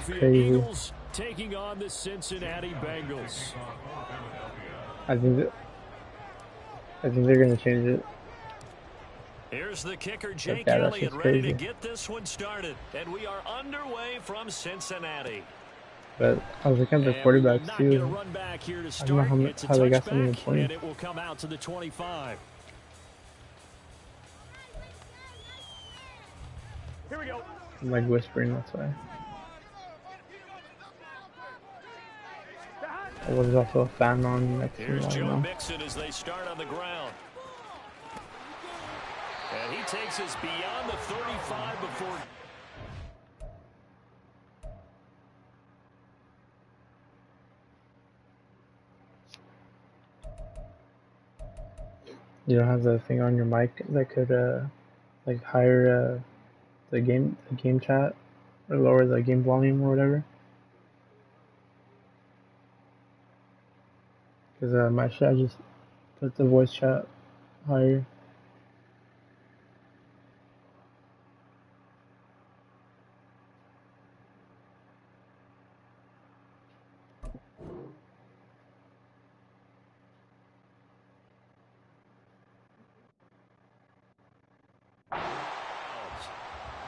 crazy. Eagles taking on the Cincinnati Bengals. I think they're gonna change it. Here's the kicker, Jake Yeah, Elliott, ready to get this one started. And we are underway from Cincinnati. But I was looking at the quarterbacks too. I don't know how they got so many points. And it will come out to the 25. Here we go. I'm like whispering, that's why. I was also a fan on next to me. Here's Joe Mixon as they start on the ground. And he takes us beyond the 35 before. You don't have the thing on your mic that could like higher the game chat or lower the game volume or whatever. Because my chat just put the voice chat higher.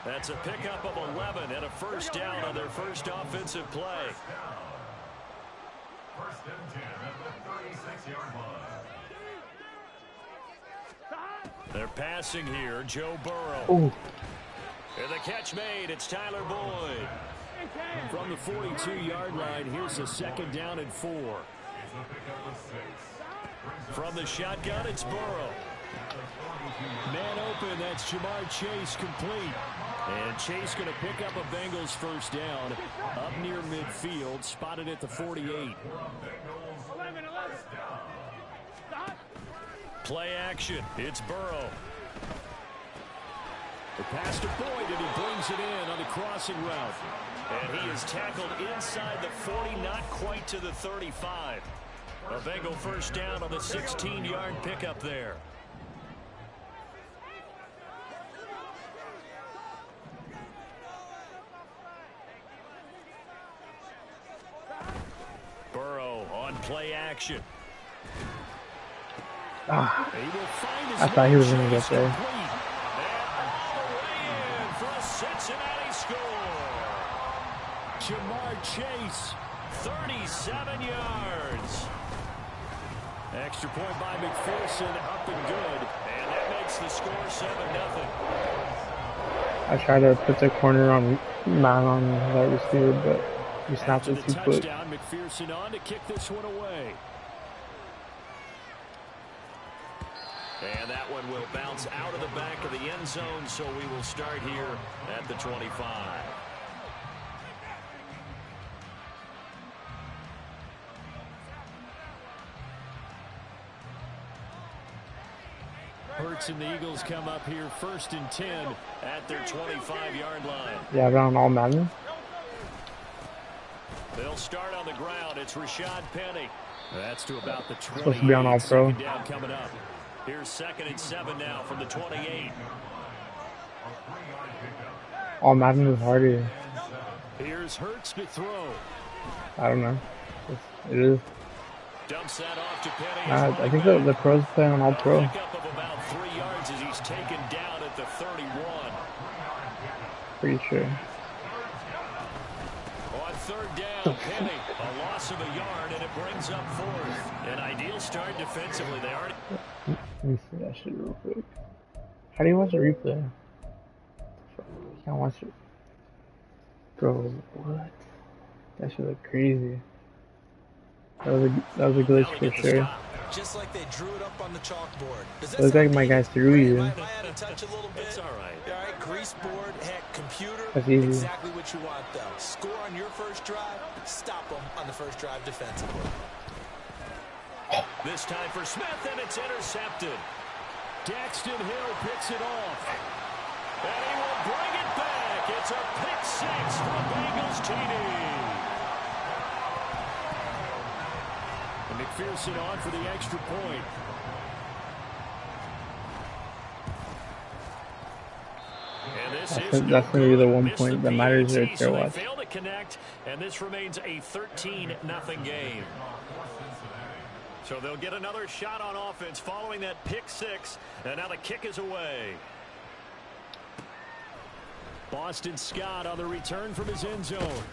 That's a pickup of 11 and a first down on their first offensive play. First and 10 at the 36-yard line. They're passing here, Joe Burrow. Ooh. And the catch made, it's Tyler Boyd. From the 42-yard line, here's a second down and 4. From the shotgun, it's Burrow. Man open, that's Jamar Chase complete. And Chase going to pick up a Bengals first down up near midfield, spotted at the 48. Play action, it's Burrow. The pass to Boyd, and he brings it in on the crossing route. And he is tackled inside the 40, not quite to the 35. A Bengal first down on the 16-yard pickup there. Burrow on play action. I thought he was going to get there. And all the way in for a Cincinnati score. Jamar Chase, 37 yards. Extra point by McPherson, up and good. And that makes the score 7-0. I tried to put the corner on man on that receiver, but he snapped it too quick. Touchdown, McPherson on to kick this one away. And that one will bounce out of the back of the end zone, so we will start here at the 25. Hurts and the Eagles come up here first and 10 at their 25-yard line. Yeah, but on all Madden. They'll start on the ground. It's Rashad Penny. That's to about the 20. Supposed to be on all pro. Down coming up. Here's 2nd and 7 now from the 28. All Madden is harder. Here's Hurts to throw. I don't know. It is. Dumps that off to Penny. I think the pros play on all pro. Pickup of about 3 yards as he's taken down at the 31. Pretty sure. On 3rd down, Penny, a loss of a yard, and it brings up 4th. An ideal start defensively. They already. Let me see that shit real quick. How do you watch a replay? You can't watch it. Bro, what? That shit look crazy. That was a glitch for sure. Just like they drew it up on the chalkboard. It looks like my guy threw you. If I had to touch a little bit, it's all right. All right, grease board, heck, computer. That's easy. Exactly what you want, though. Score on your first drive, stop them on the first drive defensively. This time for Smith, and it's intercepted. Daxton Hill picks it off. And he will bring it back. It's a pick 6 for Bengals TD. And McPherson on for the extra point. And this that's going to be the 1 point that matters right there. Watch. Failed to connect, and this remains a 13-0 game. So they'll get another shot on offense following that pick six, and now the kick is away. Boston Scott on the return from his end zone.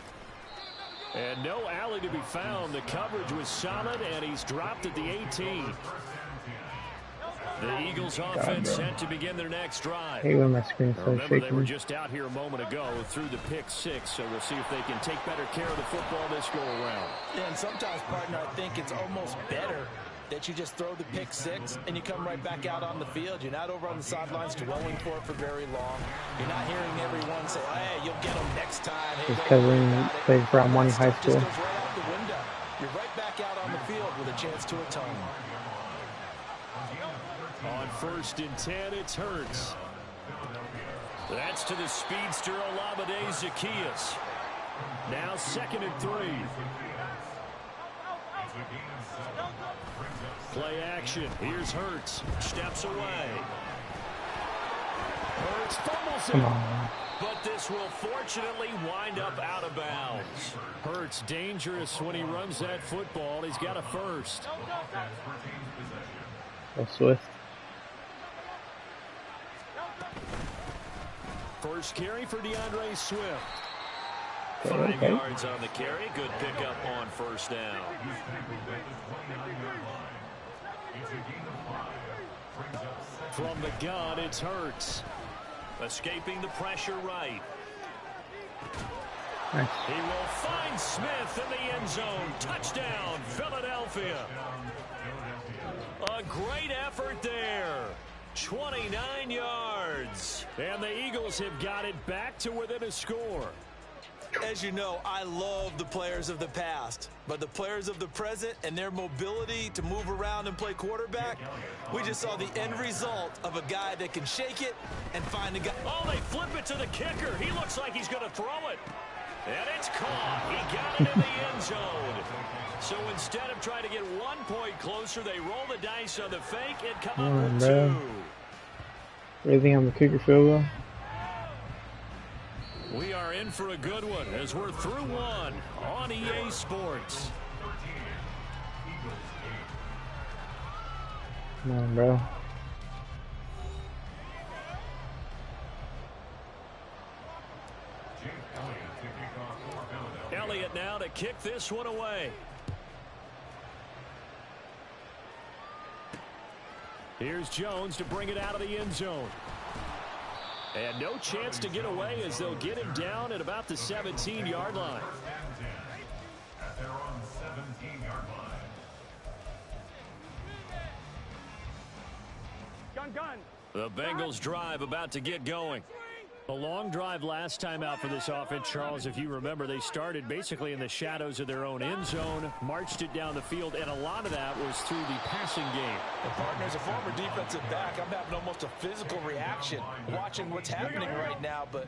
And no alley to be found. The coverage was solid, and he's dropped at the 18. The Eagles offense set to begin their next drive. Hey, when my screen started Remember, they were shaking. just out here a moment ago through the pick six, so we'll see if they can take better care of the football this go around. And sometimes, partner, I think it's almost better that you just throw the pick six and you come right back out on the field. You're not over on the sidelines dwelling for it for very long. You're not hearing everyone say, hey, you'll get them next time. Hey, His cousin played for Montgomery High School. Just goes right out the window. You're right back out on the field with a chance to atone. On 1st and 10, it's Hurts. That's to the speedster Olamide Zaccheaus. Now 2nd and 3. Play action. Here's Hurts. Steps away. Hurts fumbles it. But this will fortunately wind up out of bounds. Hurts dangerous when he runs that football. He's got a first. So swift. First carry for DeAndre Swift. Okay. 5 yards on the carry. Good pickup on 1st down. From the gun, it's Hurts. Escaping the pressure right. Nice. He will find Smith in the end zone. Touchdown, Philadelphia. A great effort there. 29 yards. And the Eagles have got it back to within a score. As you know, I love the players of the past, but the players of the present and their mobility to move around and play quarterback, we just saw the end result of a guy that can shake it and find a guy. Oh, they flip it to the kicker. He looks like he's going to throw it. And it's caught. He got it in the end zone. So instead of trying to get 1 point closer, they roll the dice on the fake and come up with 2. Everything on the kicker field goal. We are in for a good one as we're through one on EA Sports. Come on, bro. Elliott now to kick this one away. Here's Jones to bring it out of the end zone. And no chance to get away as they'll get him down at about the 17-yard line. At their own 17-yard line. Gun. The Bengals drive about to get going. A long drive last time out for this offense, Charles. If you remember, they started basically in the shadows of their own end zone, marched it down the field, and a lot of that was through the passing game. And partner, as a former defensive back, I'm having almost a physical reaction watching what's happening right now. But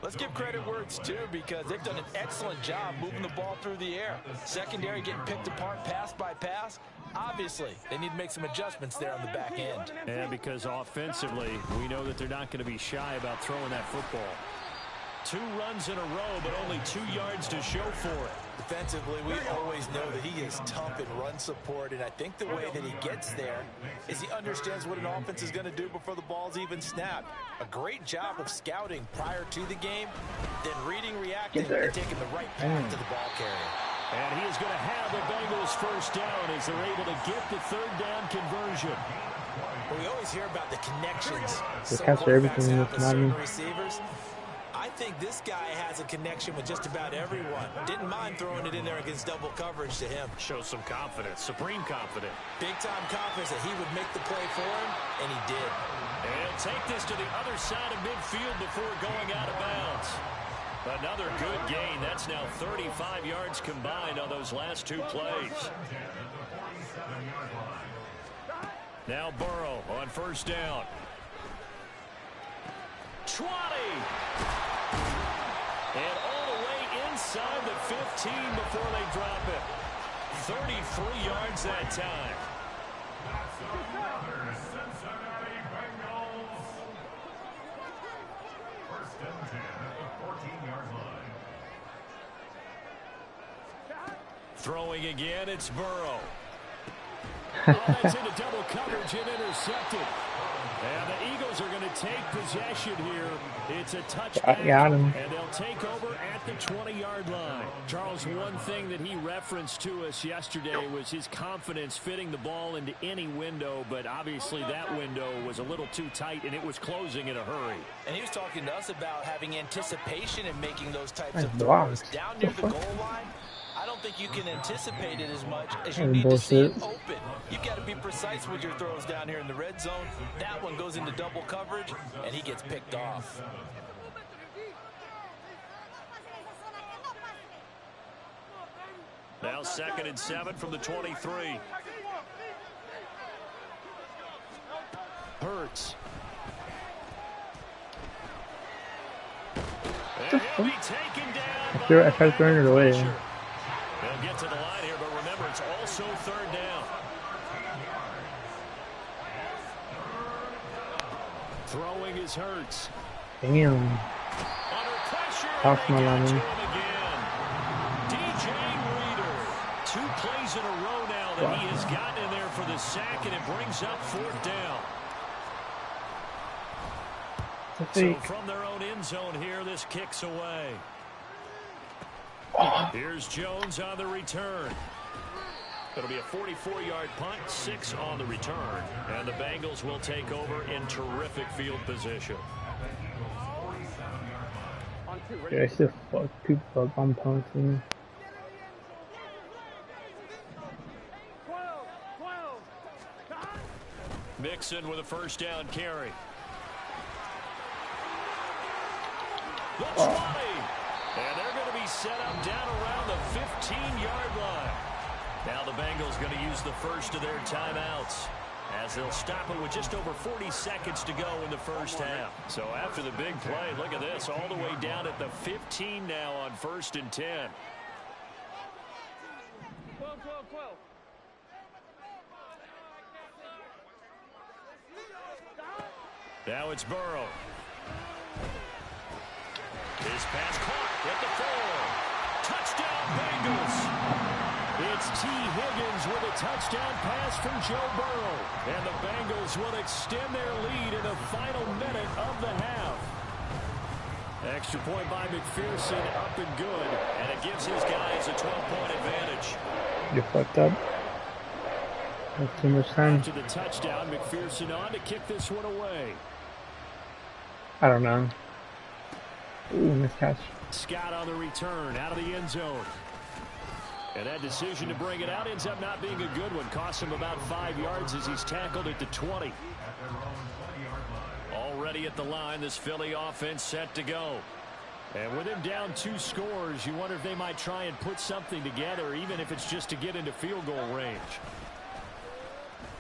let's give credit where it's due, because they've done an excellent job moving the ball through the air. Secondary getting picked apart pass by pass. Obviously, they need to make some adjustments there on the back end. And because offensively, we know that they're not going to be shy about throwing that football. 2 runs in a row, but only 2 yards to show for it. Defensively, we always know that he is tough in run support, and I think the way that he gets there is he understands what an offense is going to do before the ball's even snapped. A great job of scouting prior to the game, then reading, reacting, and taking the right path to the ball carrier. And he is going to have the Bengals first down as they're able to get the 3rd down conversion. Well, we always hear about the connections. Just capture everything in this Madden. Receivers. I think this guy has a connection with just about everyone. Didn't mind throwing it in there against double coverage to him. Shows some confidence, supreme confidence. Big-time confidence that he would make the play for him, and he did. And he'll take this to the other side of midfield before going out of bounds. Another good gain. That's now 35 yards combined on those last 2 plays. Now Burrow on 1st down. 20. And all the way inside the 15 before they drop it. 33 yards that time. Cincinnati Bengals. 1st and 10 at the 14-yard line. Throwing again, it's Burrow. Oh, that's into double coverage and intercepted. And the Eagles are going to take possession here. It's a touchback, Got him. and they'll take over at the 20-yard line. Charles, one thing that he referenced to us yesterday was his confidence fitting the ball into any window, but obviously that window was a little too tight, and it was closing in a hurry. And he was talking to us about having anticipation in making those types Nice of blocks. throws. Down near the goal line, I don't think you can anticipate it as much as you That's need to see it bullshit. open. You've got to be precise with your throws down here in the red zone. That one goes into double coverage, and he gets picked off. Now 2nd and 7 from the 23. Hurts. And he'll be taken down. I tried throwing it away. They'll get to the line here, but remember, it's also 3rd down. Throwing is Hurts. Damn. Under pressure, Toss they my get to line. him again. DJ Reader. 2 plays in a row now that he has gotten in there for the sack, and it brings up 4th down. So from their own end zone here, this kicks away. Here's Jones on the return. It'll be a 44-yard punt, 6 on the return, and the Bengals will take over in terrific field position. Yeah, I still fuck on punting. Mixon with a 1st down carry. The 20. And they're going to be set up down around the 15-yard line. Now the Bengals going to use the first of their timeouts, as they'll stop it with just over 40 seconds to go in the first half. So after the big play, look at this, all the way down at the 15 now on 1st and 10. 12. Now it's Burrow. His pass caught at the 4. Touchdown, Bengals. It's T. Higgins with a touchdown pass from Joe Burrow. And the Bengals will extend their lead in the final minute of the half. Extra point by McPherson, up and good. And it gives his guys a 12-point advantage. You fucked up. That's too much time. After the touchdown, McPherson on to kick this one away. I don't know. Ooh, miscatch. Scott on the return, out of the end zone. And that decision to bring it out ends up not being a good one. Cost him about 5 yards as he's tackled at the 20. Already at the line, this Philly offense set to go. And with him down 2 scores, you wonder if they might try and put something together, even if it's just to get into field goal range.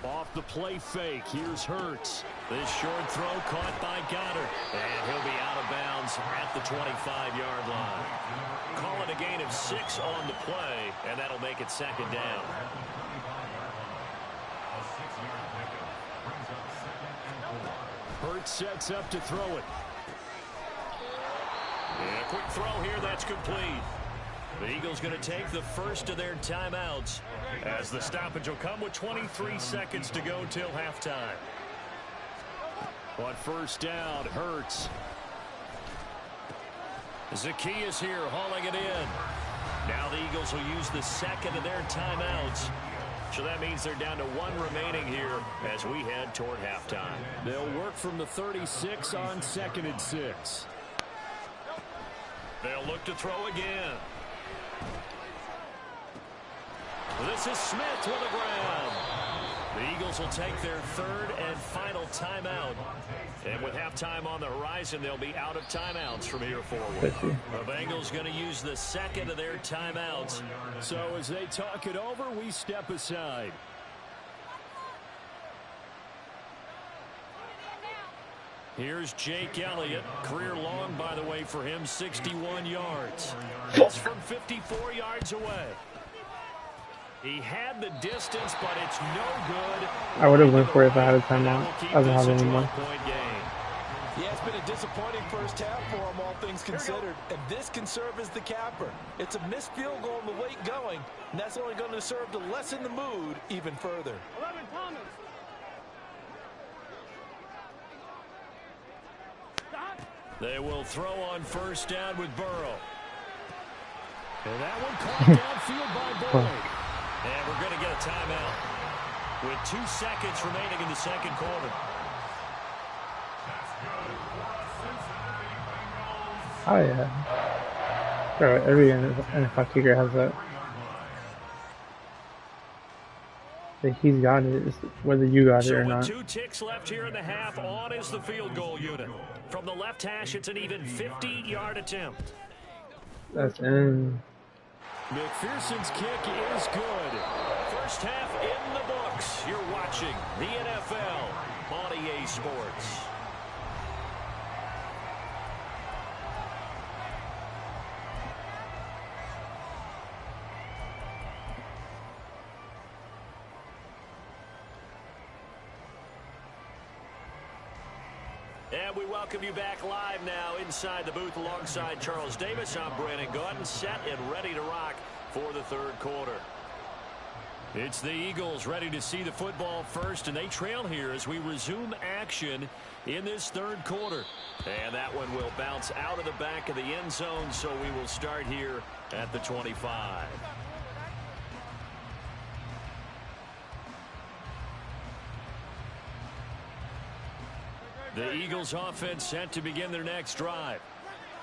Off the play fake, here's Hurts. This short throw caught by Goddard. And he'll be out of bounds at the 25-yard line. Call it a gain of 6 on the play, and that'll make it 2nd down. Hurts sets up to throw it. And a quick throw here, that's complete. The Eagles going to take the first of their timeouts, as the stoppage will come with 23 seconds to go till halftime. On 1st down, Hurts. Zacchaeus here hauling it in. Now the Eagles will use the 2nd of their timeouts. So that means they're down to 1 remaining here as we head toward halftime. They'll work from the 36 on 2nd and 6. They'll look to throw again. This is Smith with a grab. The Eagles will take their 3rd and final timeout. And with halftime on the horizon, they'll be out of timeouts from here forward. The Bengals going to use the 2nd of their timeouts. So as they talk it over, we step aside. Here's Jake Elliott. Career long, by the way, for him, 61 yards. It's from 54 yards away. He had the distance, but it's no good. I would have went for it if I had a timeout. I don't have any more. Yeah, it's been a disappointing first half for them, all things considered. And this can serve as the capper. It's a missed field goal in the late going, and that's only going to serve to lessen the mood even further. 11, Thomas. They will throw on first down with Burrow. And that one caught downfield by Boyd. And we're going to get a timeout with 2 seconds remaining in the second quarter. Oh yeah. Bro, every NFL kicker has that. Like, he's got it, it's whether you got it or not. So with 2 ticks left here in the half, on is the field goal unit. From the left hash, it's an even 50-yard attempt. That's in. McPherson's kick is good. First half in the books. You're watching the NFL on EA Sports. And we welcome you back live now inside the booth alongside Charles Davis. I'm Brandon Gordon, set and ready to rock for the third quarter. It's the Eagles ready to see the football first, and they trail here as we resume action in this third quarter. And that one will bounce out of the back of the end zone, so we will start here at the 25. The Eagles offense set to begin their next drive.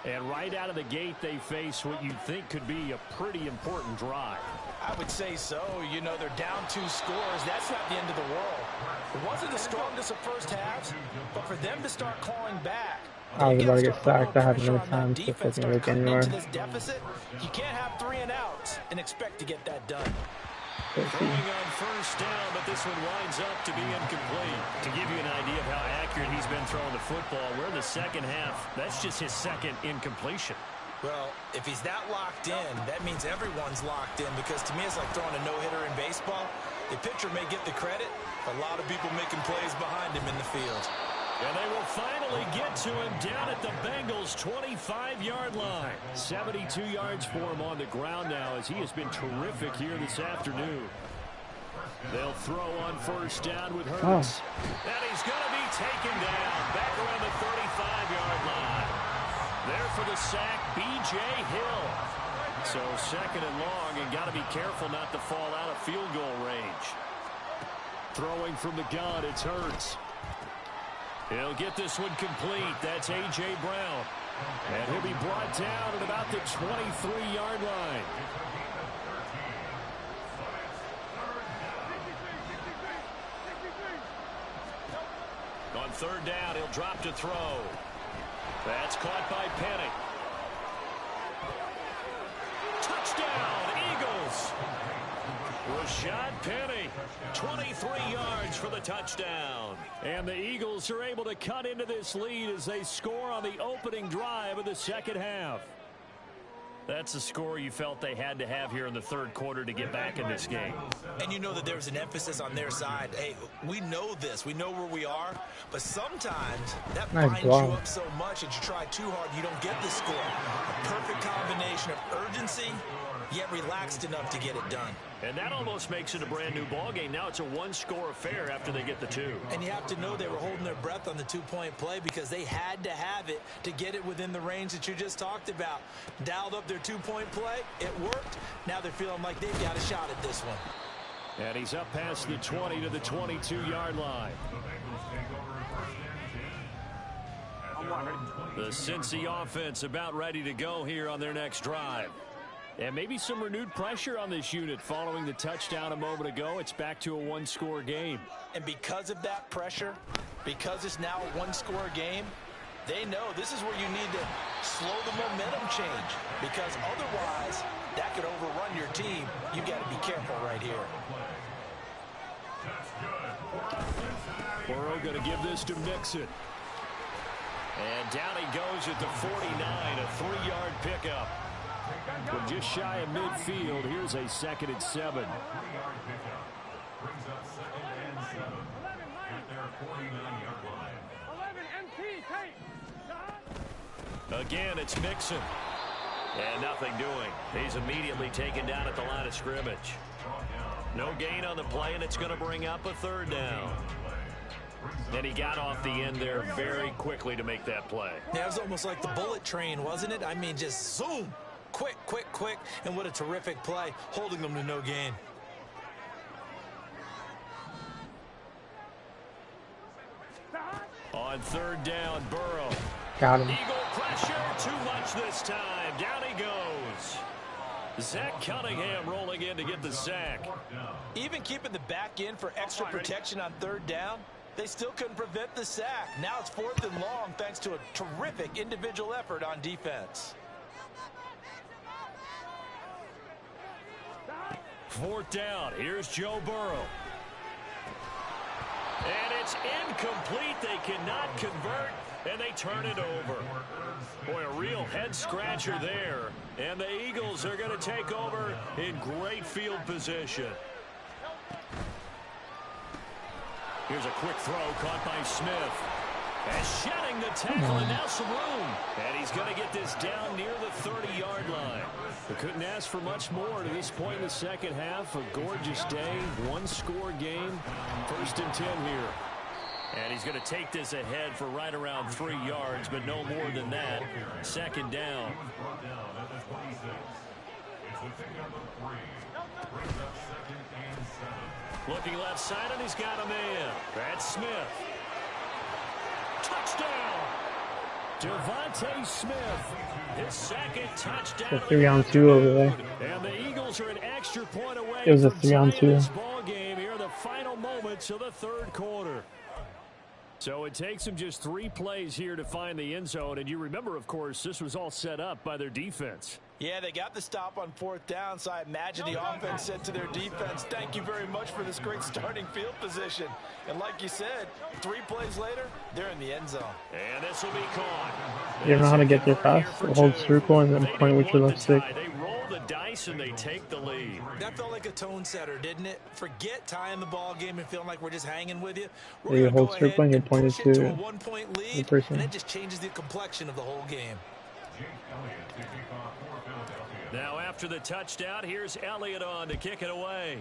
And right out of the gate, they face what you'd think could be a pretty important drive. I would say so. You know, they're down 2 scores. That's not the end of the world. It wasn't the strongest of first halves, but for them to start clawing back, I was about to get sacked. I had no time to defense fucking look anywhere. into this deficit, you can't have 3 and outs and expect to get that done. Throwing on first down, but this one winds up to be incomplete. To give you an idea of how accurate he's been throwing the football, we're in the second half. That's just his second incompletion. Well, if he's that locked in, that means everyone's locked in, because to me it's like throwing a no-hitter in baseball. The pitcher may get the credit, but a lot of people making plays behind him in the field. And they will finally get to him down at the Bengals' 25-yard line. 72 yards for him on the ground now, as he has been terrific here this afternoon. They'll throw on first down with Hurts. And he's going to be taken down back around the 35-yard line. There for the sack, B.J. Hill. So second and long, and got to be careful not to fall out of field goal range. Throwing from the gun, it's Hurts. He'll get this one complete. That's A.J. Brown. And he'll be brought down at about the 23-yard line. On third down, he'll drop to throw. That's caught by Penny. Touchdown, Eagles. Rashad Penny, 23 yards for the touchdown. And the Eagles are able to cut into this lead as they score on the opening drive of the second half. That's a score you felt they had to have here in the third quarter to get back in this game. And you know that there's an emphasis on their side. Hey, we know this. We know where we are. But sometimes that binds you up so much that you try too hard, you don't get the score. A perfect combination of urgency, yet relaxed enough to get it done. And that almost makes it a brand new ball game. Now it's a one-score affair after they get the 2. And you have to know they were holding their breath on the 2-point play, because they had to have it to get it within the range that you just talked about. Dialed up their 2-point play. It worked. Now they're feeling like they've got a shot at this one. And he's up past the 20 to the 22-yard line. The Cincy offense about ready to go here on their next drive. And maybe some renewed pressure on this unit following the touchdown a moment ago. It's back to a one-score game. And because of that pressure, because it's now a one-score game, they know this is where you need to slow the momentum change, because otherwise that could overrun your team. You've got to be careful right here. Burrow going to give this to Mixon. And down he goes at the 49, a 3-yard pickup. From just shy of midfield, here's a 2nd and 7. Again, it's Mixon. And nothing doing. He's immediately taken down at the line of scrimmage. No gain on the play, and it's going to bring up a third down. And he got off the end there very quickly to make that play. Yeah, it was almost like the bullet train, wasn't it? I mean, just zoom. Quick, quick, quick. And what a terrific play, holding them to no gain. On third down, Burrow. Got him. Eagle pressure, too much this time. Down he goes. Zach Cunningham rolling in to get the sack. Even keeping the back in for extra protection on third down, they still couldn't prevent the sack. Now it's 4th and long thanks to a terrific individual effort on defense. 4th down. Here's Joe Burrow. And it's incomplete. They cannot convert, and they turn it over. Boy, a real head-scratcher there. And the Eagles are going to take over in great field position. Here's a quick throw caught by Smith. And shedding the tackle, and now some room. And he's going to get this down near the 30-yard line. We couldn't ask for much more to this point in the second half. A gorgeous day, one-score game. 1st and 10 here. And he's going to take this ahead for right around 3 yards, but no more than that. 2nd down. Looking left side, and he's got a man. That's Smith. Touchdown! Devontae Smith, his 2nd touchdown. It's a 3-on-2 over there. And the Eagles are an extra point away. It was a from 3-on-2. tying this ball game here in the final moments of the 3rd quarter. So it takes them just 3 plays here to find the end zone. And you remember, of course, this was all set up by their defense. Yeah, they got the stop on 4th down, so I imagine the offense said to their defense, thank you very much for this great starting field position. And like you said, 3 plays later, they're in the end zone. And this will be caught. You don't know how to get there fast. Hold circle and then point with your left stick. They roll the dice and they take the lead. That felt like a tone setter, didn't it? Forget tying the ball game and feeling like we're just hanging with you. Yeah, you hold circle and you point it to a 1-point lead, the person. and it just changes the complexion of the whole game. Now after the touchdown, here's Elliott on to kick it away.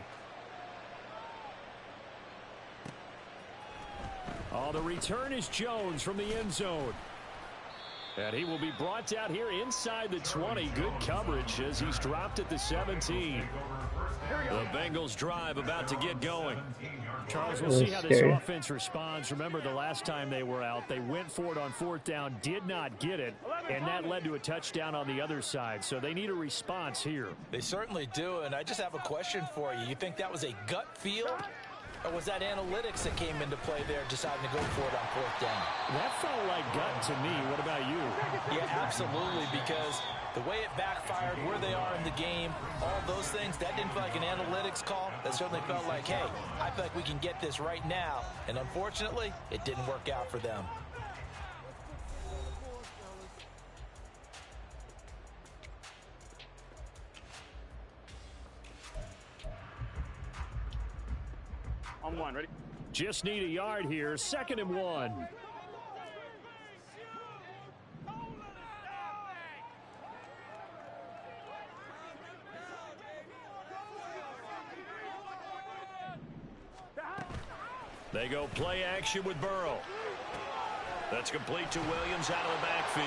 Oh, the return is Jones from the end zone. And he will be brought down here inside the 20. Good coverage as he's dropped at the 17. The Bengals drive about to get going. Charles, we'll see how this offense responds. Remember, the last time they were out, they went for it on 4th down, did not get it, and that led to a touchdown on the other side. So they need a response here. They certainly do, and I just have a question for you. You think that was a gut feel, or was that analytics that came into play there, deciding to go for it on 4th down? That felt like gut to me. What about you? Yeah, absolutely, because the way it backfired, where they are in the game, all those things, that didn't feel like an analytics call. That certainly felt like, hey, I feel like we can get this right now. And unfortunately, it didn't work out for them. On 1, ready? Just need a yard here. 2nd and 1. They go play action with Burrow. That's complete to Williams out of the backfield.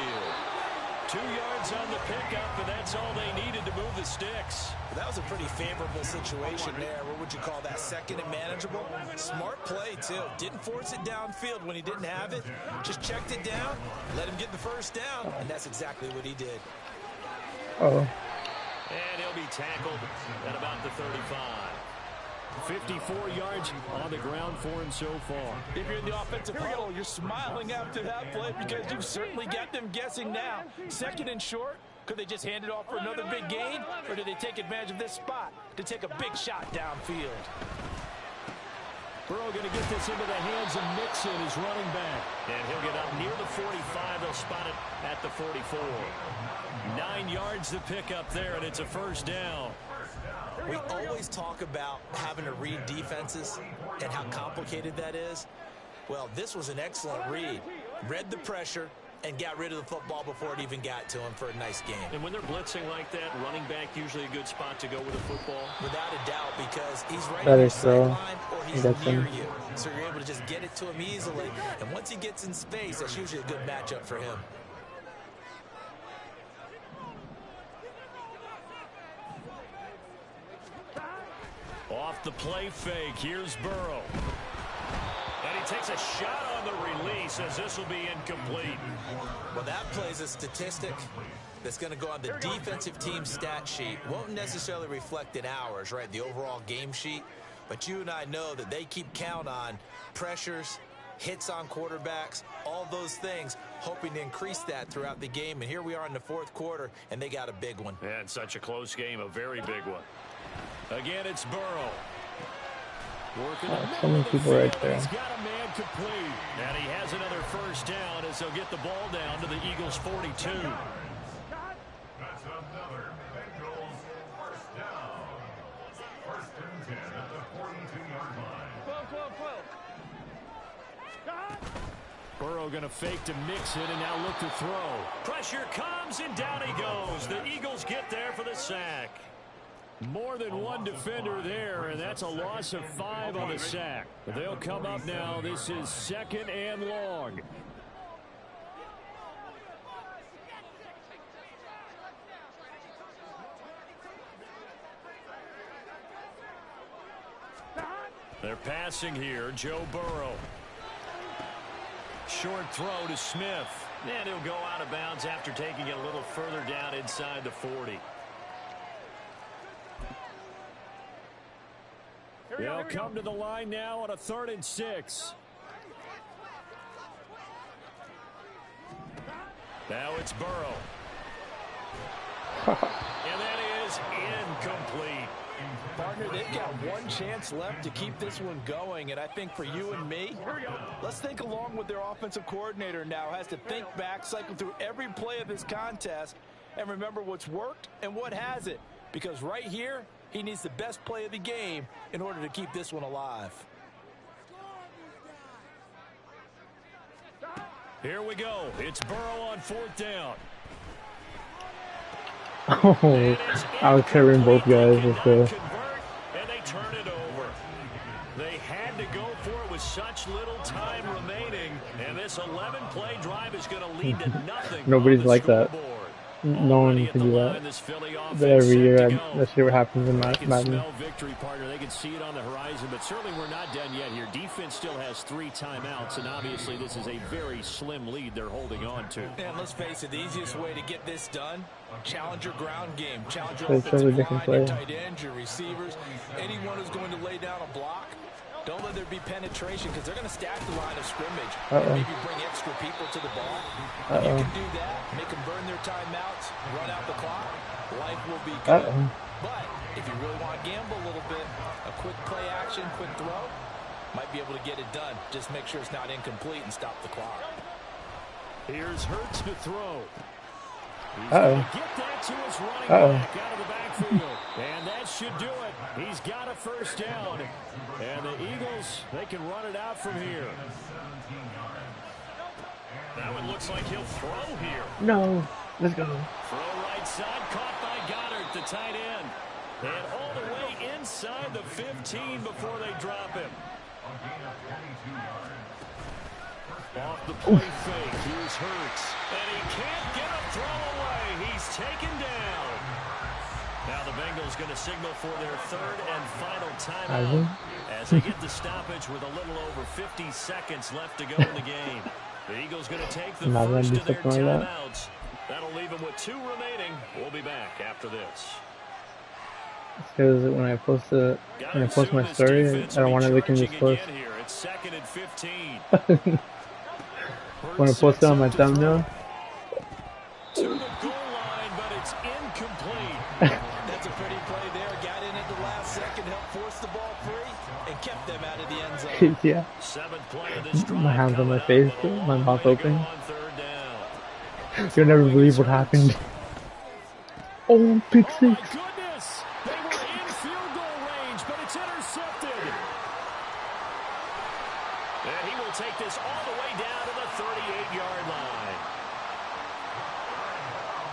2 yards on the pickup, and that's all they needed to move the sticks. That was a pretty favorable situation there. What would you call that? 2nd and manageable? Smart play, too. Didn't force it downfield when he didn't have it. Just checked it down, let him get the 1st down, and that's exactly what he did. Oh. And he'll be tackled at about the 35. 54 yards on the ground for him so far. If you're in the offensive huddle, you're smiling after that play because you've certainly got them guessing now. 2nd and short. Could they just hand it off for another big gain? Or do they take advantage of this spot to take a big shot downfield? Burrow going to get this into the hands of Mixon, his running back. And he'll get up near the 45. They'll spot it at the 44. 9 yards to pick up there, and it's a 1st down. We always talk about having to read defenses and how complicated that is. Well, this was an excellent read. read the pressure, and got rid of the football before it even got to him for a nice game. And when they're blitzing like that, running back usually a good spot to go with the football. Without a doubt, because he's right That in your is so. sideline or he's That's near him. you. So you're able to just get it to him easily. And once he gets in space, that's usually a good matchup for him. Off the play fake, here's Burrow. And he takes a shot on the release as this will be incomplete. Well, that plays a statistic that's going to go on the defensive team stat sheet. Won't necessarily reflect in ours, right, the overall game sheet. But you and I know that they keep count on pressures, hits on quarterbacks, all those things, hoping to increase that throughout the game. And here we are in the fourth quarter, and they got a big one. And such a close game, a very big one. Again, it's Burrow. Working So many people right there. He's got a man complete. And he has another first down as they'll get the ball down to the Eagles' 42. That's another Bengals first down. First and 10 at the 42-yard line. Burrow going to fake to mix it and now look to throw. Pressure comes and down he goes. The Eagles get there for the sack. More than one defender there, and that's a loss of 5 on the sack. They'll come up now. This is second and long. They're passing here. Joe Burrow. Short throw to Smith. And he'll go out of bounds after taking it a little further down inside the 40. They'll come to the line now on a 3rd and 6. Now it's Burrow. And that is incomplete. Partner, they've got one chance left to keep this one going, and I think for you and me, let's think along with their offensive coordinator now. Has to think back, cycle through every play of this contest, and remember what's worked and what hasn't. Because right here, he needs the best play of the game in order to keep this one alive. Here we go. It's Burrow on 4th down. Oh, I was covering both guys with the. And they turn it over. They had to go for it with such little time remaining, and this 11-play drive is going to lead to nothing. Nobody's like that. No one can do that. But every year, that's what happens in Madden. Smell victory, partner. They can see it on the horizon, but certainly we're not done yet here. Defense still has 3 timeouts, and obviously this is a very slim lead they're holding on to. And let's face it, the easiest way to get this done, challenge your ground game, challenge your It's offensive totally line, your play. tight ends, your receivers, anyone who's going to lay down a block. Don't let there be penetration because they're going to stack the line of scrimmage and maybe bring extra people to the ball. If you can do that, make them burn their timeouts, run out the clock, life will be good. But if you really want to gamble a little bit, a quick play action, quick throw, might be able to get it done. Just make sure it's not incomplete and stop the clock. Here's Hurts to throw. He's going to get that to his running back out of the backfield. And that should do it. He's got a first down. And the Eagles, they can run it out from here. That one looks like he'll throw here. No, let's go. Throw right side, caught by Goddard, the tight end. And all the way inside the 15 before they drop him. Off the play fake, here's Hurts. And he can't get a throw away. He's taken down. Now the Bengals going to signal for their 3rd and final timeout as they get the stoppage with a little over 50 seconds left to go in the game. The Eagles going to take the first of their timeouts. That'll leave them with 2 remaining. We'll be back after this. Because when I post my story, I don't want to look in this post. It's 2nd and 15. When I post it on my thumbnail. To the goal line, but it's incomplete. That's a pretty play there. Got in at the last second, helped force the ball free, and kept them out of the end zone. Yeah. 7th play of this drive. My hands on my face, my mouth open. On 3rd down. You'll never believe what happened. Oh, pick 6. My goodness! They were in field goal range, but it's intercepted. And he will take this all the way down to the 38-yard line.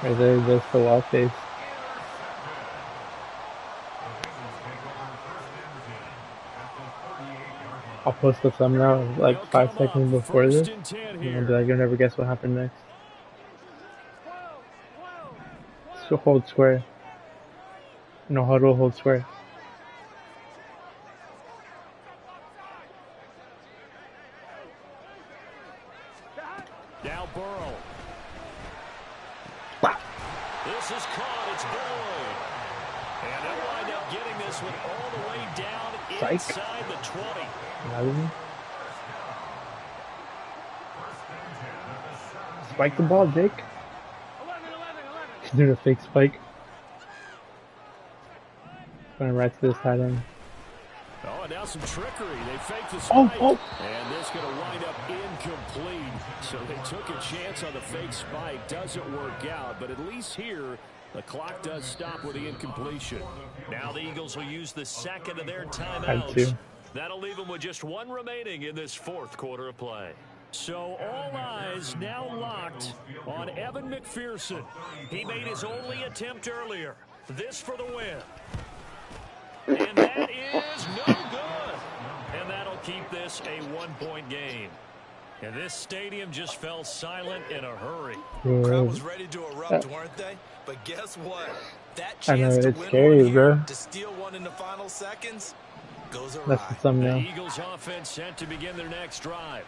Right there, that's the wall face. I'll post the thumbnail like 5 seconds before this. And I'll be like, you'll never guess what happened next. So hold square. No huddle, hold square. Now Burrow. This is caught. It's Boyd. And they'll wind up getting this one all the way down inside the 20. Madden. Spike the ball, Jake. He's doing a fake spike. Going right to this tight end. Oh, and now some trickery. They faked the spike. Oh. And this is going to wind up incomplete. So they took a chance on the fake spike. Doesn't work out, but at least here, the clock does stop with the incompletion. Now the Eagles will use the second of their timeouts. That'll leave them with just one remaining in this fourth quarter of play. So all eyes now locked on Evan McPherson. He made his only attempt earlier. This for the win. And that is no good. And that'll keep this a one-point game. And this stadium just fell silent in a hurry. Crowd was ready to erupt, weren't they? But guess what? That I know, chance to it's win scary, one bro. here, to steal one in the final seconds, goes awry. That's the thumbnail. The Eagles offense set to begin their next drive.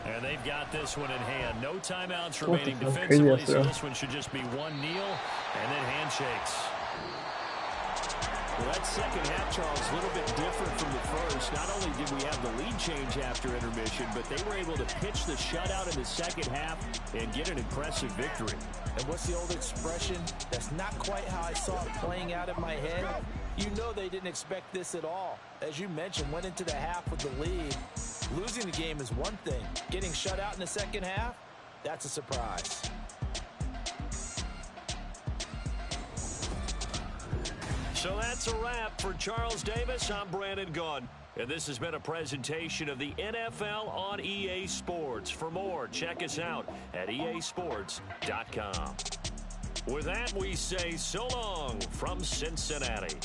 And they've got this one in hand. No timeouts remaining defensively, so this one should just be one kneel and then handshakes. Well, that second half, Charles, a little bit different from the first. Not only did we have the lead change after intermission, but they were able to pitch the shutout in the second half and get an impressive victory. And what's the old expression? That's not quite how I saw it playing out in my head. You know they didn't expect this at all. As you mentioned, went into the half with the lead. Losing the game is one thing. Getting shut out in the second half, that's a surprise. So that's a wrap for Charles Davis. I'm Brandon Gunn. And this has been a presentation of the NFL on EA Sports. For more, check us out at easports.com. With that, we say so long from Cincinnati.